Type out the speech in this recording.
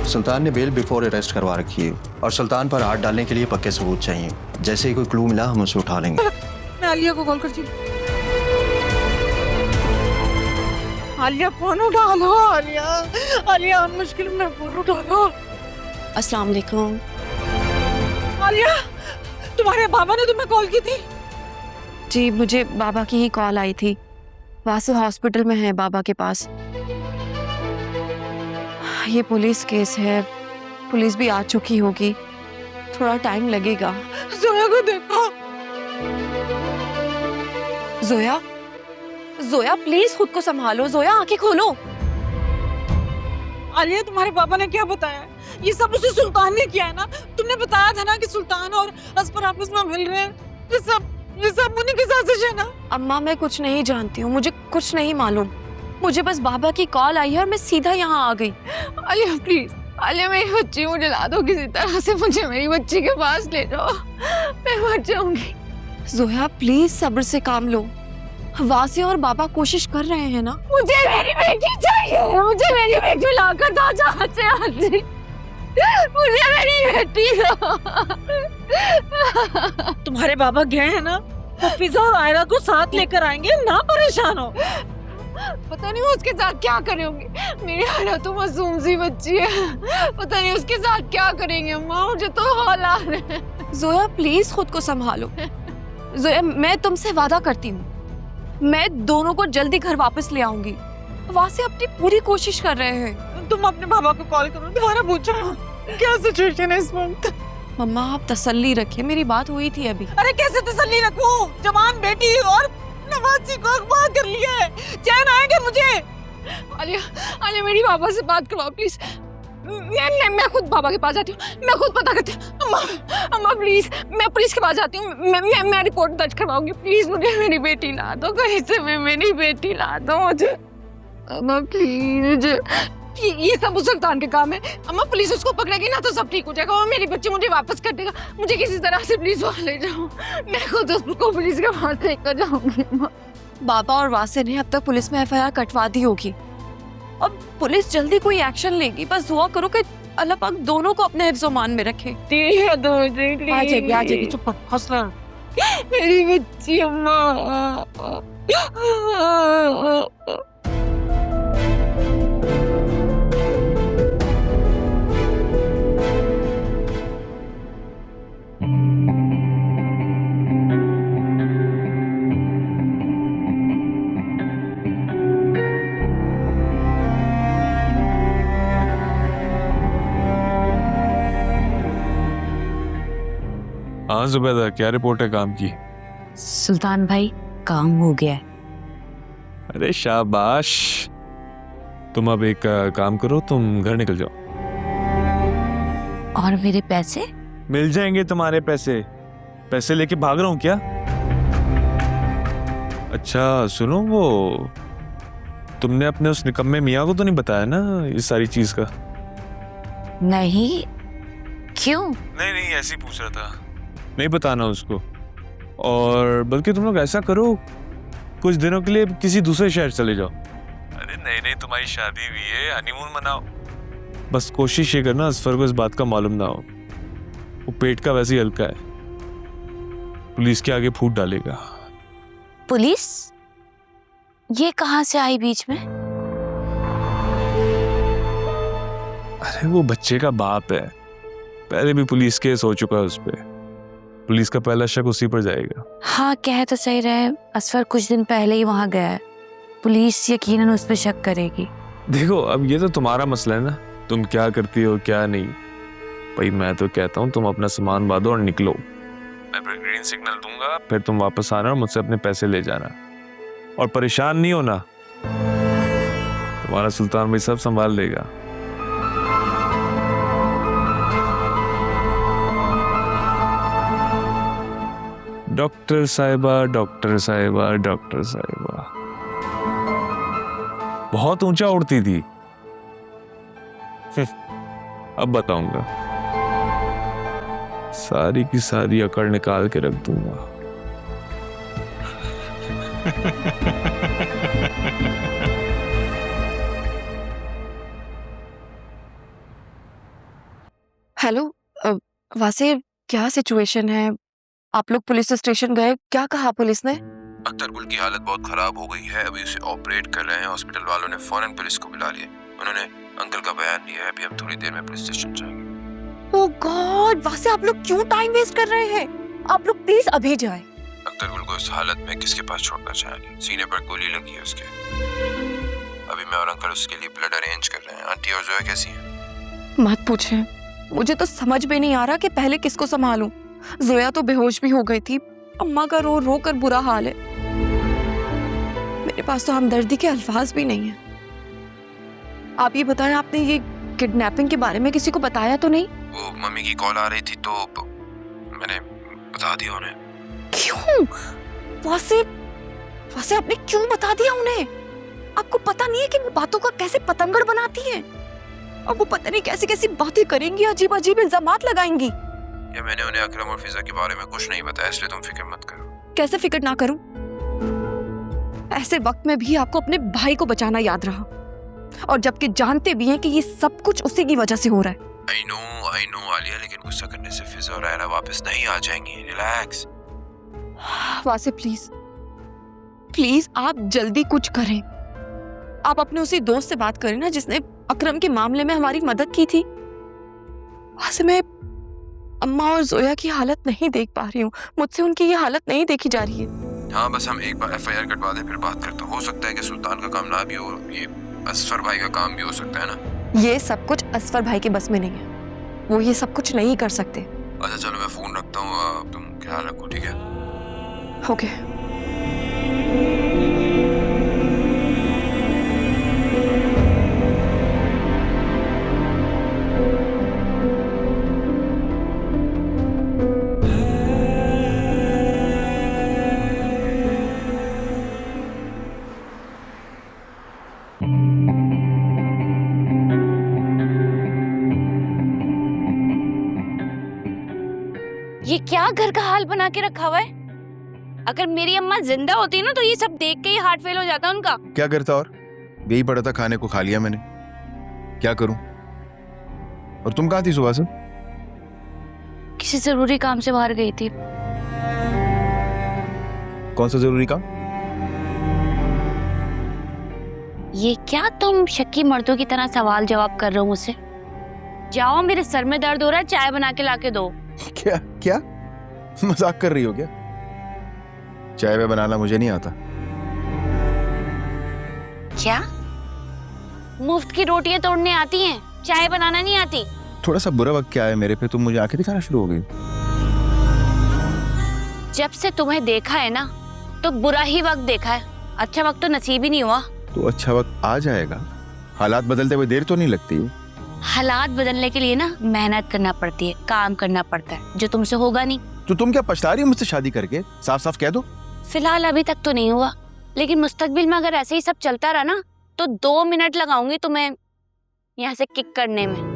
सुल्तान ने bell before arrest करवा रखी है और सुल्तान पर हाथ डालने के लिए पक्के सबूत चाहिए। जैसे ही कोई क्लू मिला हम उसे उठा लेंगे। मैं आलिया को कॉल करती हूँ। आलिया फोन उठा लो। आलिया आलिया मुश्किल में फोन उठा लो। अस्सलाम वालेकुम। आलिया तुम्हारे बाबा ने तुम्हें कॉल की थी? जी मुझे बाबा की ही कॉल आई थी। वासु हॉस्पिटल में है बाबा के पास। ये पुलिस केस है, पुलिस भी आ चुकी होगी, थोड़ा टाइम लगेगा। जोया को देखो। जोया, जोया प्लीज खुद को संभालो। जोया आंखें खोलो। आलिया तुम्हारे पापा ने क्या बताया? ये सब उसे सुल्तान ने किया है ना? तुमने बताया था ना कि सुल्तान और असफर आपस में मिल रहे हैं। ये सब उन्हीं की साजिश है ना? अम्मा मैं कुछ नहीं जानती हूँ, मुझे कुछ नहीं मालूम। मुझे बस बाबा की कॉल आई है और मैं सीधा यहाँ आ गई। आलिया प्लीज, आलिया मेरी बच्ची मुझे ला दो किसी तरह से, मुझे मेरी बच्ची के पास ले जाओ, मैं मर जाऊंगी। जोया प्लीज सब्र से काम लो। वासे और बाबा कोशिश कर रहे हैं ना। मुझे मेरी बेटी चाहिए, मुझे मेरी बेटी लाकर दो जहां से आजी, मुझे मेरी बेटी दो। तुम्हारे बाबा गए हैं ना, वो फिजा और आयरा को साथ लेकर आएंगे, ना परेशान हो। पता नहीं वो उसके साथ क्या करेंगे। मेरी आयरा तो मासूम सी बच्ची है, पता नहीं उसके साथ क्या करेंगे। अम्मा मुझे तो हौल आ रहा है। जोया प्लीज खुद को संभालो। जोया मैं तुमसे वादा करती हूँ, मैं दोनों को जल्दी घर वापस ले आऊंगी। वासे अपनी पूरी कोशिश कर रहे हैं। तुम अपने बाबा को कॉल करो, दोबारा पूछो क्या सिचुएशन है इस वक्त। मम्मा आप तसल्ली रखिए, मेरी बात हुई थी अभी। अरे कैसे तसल्ली रखूं? जवान बेटी और नवाजी को अगवा कर लिया है, चैन आएंगे मुझे। आलिया, आलिया मेरी बाबा से बात करवाओ प्लीज। मैं खुद बाबा के पास जाती हूँ, मैं खुद पता करती हूँ। अम्मा, अम्मा प्लीज, मैं पुलिस के पास जाती हूँ, मैं रिपोर्ट दर्ज करवाऊंगी। प्लीज मुझे मेरी बेटी ला दो, कहीं से मैं मेरी बेटी ला दो मुझे। अम्मा प्लीज, ये सब उस सुल्तान के काम है। अम्मा पुलिस उसको पकड़ेगी ना तो सब ठीक हो जाएगा, और मेरी बच्ची मुझे वापस कर देगा। मुझे किसी तरह से प्लीज वहाँ ले जाओ, मैं खुद उसको पुलिस के पास लेकर जाऊंगी। बाबा और वासे ने अब तक पुलिस में एफआईआर कटवा दी होगी। अब पुलिस जल्दी कोई एक्शन लेगी। बस दुआ करो कि अल्लाह पाक दोनों को अपने हिफ्ज़-ओ-मान में रखे। आ जाएगी, चुप कर, हौसला। मेरी बच्ची अम्मा। हाँ जुबैदा, क्या रिपोर्ट है काम की? सुल्तान भाई काम हो गया है। अरे शाबाश। तुम अब एक काम करो, तुम घर निकल जाओ। और मेरे पैसे? मिल जाएंगे तुम्हारे पैसे। पैसे लेके भाग रहा हूँ क्या? अच्छा सुनो, वो तुमने अपने उस निकम्मे मियाँ को तो नहीं बताया ना इस सारी चीज का? नहीं, क्यों? नहीं ऐसे ही पूछ रहा था। नहीं बताना उसको। और बल्कि तुम लोग ऐसा करो, कुछ दिनों के लिए किसी दूसरे शहर चले जाओ। अरे नहीं तुम्हारी शादी हुई है, हनीमून मनाओ। बस कोशिश ये करना असफर को इस बात का मालूम ना हो। वो पेट का वैसे ही हल्का है, पुलिस के आगे फूट डालेगा। पुलिस? ये कहाँ से आई बीच में? अरे वो बच्चे का बाप है, पहले भी पुलिस केस हो चुका है उस पे। पुलिस का पहला शक उसी पर जाएगा। हाँ कह तो सही रहे, असफर कुछ दिन पहले ही वहाँ गया है, पुलिस यकीनन उस पर शक करेगी। देखो अब ये तो तुम्हारा मसला है ना, तुम क्या करती हो क्या नहीं। भाई मैं तो कहता हूँ तुम अपना सामान बांधो और निकलो। मैं फिर ग्रीन सिग्नल दूंगा, फिर तुम वापस आना और मुझसे अपने पैसे ले जाना। और परेशान नहीं होना, तुम्हारा सुल्तान भाई सब संभाल लेगा। डॉक्टर साहिबा, डॉक्टर साहिबा, डॉक्टर साहिबा। बहुत ऊंचा उड़ती थी। अब बताऊंगा, सारी की सारी अकड़ निकाल के रख दूंगा। हेलो वासे, क्या सिचुएशन है? आप लोग पुलिस स्टेशन गए, क्या कहा पुलिस ने? अख्तर गुल की हालत बहुत खराब हो गई है, अभी उसे ऑपरेट कर रहे हैं। हॉस्पिटल वालों ने फौरन पुलिस को बुला लिया। उन्होंने अंकल का बयान लिया है, अभी हम थोड़ी देर में पुलिस स्टेशन जाएंगे। ओह गॉड, वासे आप लोग क्यों टाइम वेस्ट कर रहे हैं? आप लोग प्लीज अभी जाएं। अख्तर गुल को इस हालत में किसके पास छोड़ना चाहेंगे? सीने पर गोली लगी है उसके। अभी मैं और अंकल उसके लिए ब्लड अरेंज कर रहे हैं। आंटी और जोया कैसी है? मत पूछें, मुझे तो समझ में नहीं आ रहा कि पहले किसको संभालूं। जोया तो बेहोश भी हो गई थी, अम्मा का रो रो कर बुरा हाल है। मेरे पास तो हमदर्दी के अल्फाज भी नहीं है। आप ये बताएं, आपने ये किडनैपिंग के बारे में किसी को बताया तो नहीं? वो मम्मी की कॉल आ रही थी तो मैंने बता दिया उन्हें। क्यों? वासे आपने क्यों बता दिया उन्हें? आपको पता नहीं है कि वो बातों का कैसे पतंगड़ बनाती हैं? और वो पता नहीं कैसी कैसी बातें करेंगी, अजीब अजीब इल्जामात लगाएंगी। या मैंने उन्हें अकरम और फिजा के बारे में कुछ नहीं बताया, इसलिए तुम फिक्र मत करो। कैसे फिक्र ना करूं? ऐसे वक्त में भी आपको अपने भाई को बचाना याद रहा, और जबकि जानते भी हैं कि ये सब कुछ उसी की वजह से हो रहा है। I know आलिया, लेकिन गुस्सा करने से फिजा और आयरा वापस नहीं आ जाएंगी। रिलैक्स। वासे प्लीज आप जल्दी कुछ करें। आप अपने उसी दोस्त से बात करें ना जिसने अकरम के मामले में हमारी मदद की थी। वासे मैं अम्मा और जोया की हालत नहीं देख पा रही हूँ, मुझसे उनकी ये हालत नहीं देखी जा रही है। हाँ, बस हम एक बार FIR कटवा दें, फिर बात करते। हो सकता है कि सुल्तान का काम ना भी हो, ये असफर भाई का काम भी हो सकता है ना। ये सब कुछ असफर भाई के बस में नहीं है, वो ये सब कुछ नहीं कर सकते। अच्छा चलो, मैं फोन रखता हूँ, तुम ख्याल रखो, ठीक है? ओके। ये क्या घर का हाल बना के रखा हुआ है? अगर मेरी अम्मा जिंदा होती ना तो ये सब देख के ही हार्ट फेल हो जाता उनका। क्या करता? और यही पड़ा था, खाने को खा लिया मैंने, क्या करूं? और तुम कहाँ थी सुबह से? किसी जरूरी काम से बाहर गई थी। कौन सा जरूरी काम? ये क्या तुम शक्की मर्दों की तरह सवाल जवाब कर रहे हो मुझसे? जाओ, मेरे सर में दर्द हो रहा है, चाय बना के लाके दो। क्या क्या मजाक कर रही हो क्या? चाय में बनाना मुझे नहीं आता। क्या मुफ्त की रोटियां तोड़ने आती हैं, चाय बनाना नहीं आती? थोड़ा सा बुरा वक्त क्या है मेरे पे, तुम मुझे आंखें दिखाना शुरू हो गई। जब से तुम्हें देखा है ना तो बुरा ही वक्त देखा है, अच्छा वक्त तो नसीब ही नहीं हुआ। तो अच्छा वक्त आ जाएगा, हालात बदलते हुए देर तो नहीं लगती। हालात बदलने के लिए ना मेहनत करना पड़ती है, काम करना पड़ता है, जो तुमसे होगा नहीं। तो तुम क्या पछता रही हो मुझसे शादी करके? साफ साफ कह दो। फिलहाल अभी तक तो नहीं हुआ, लेकिन मुस्तकबिल में अगर ऐसे ही सब चलता रहा ना तो 2 मिनट लगाऊंगी तुम्हें यहाँ से किक करने में।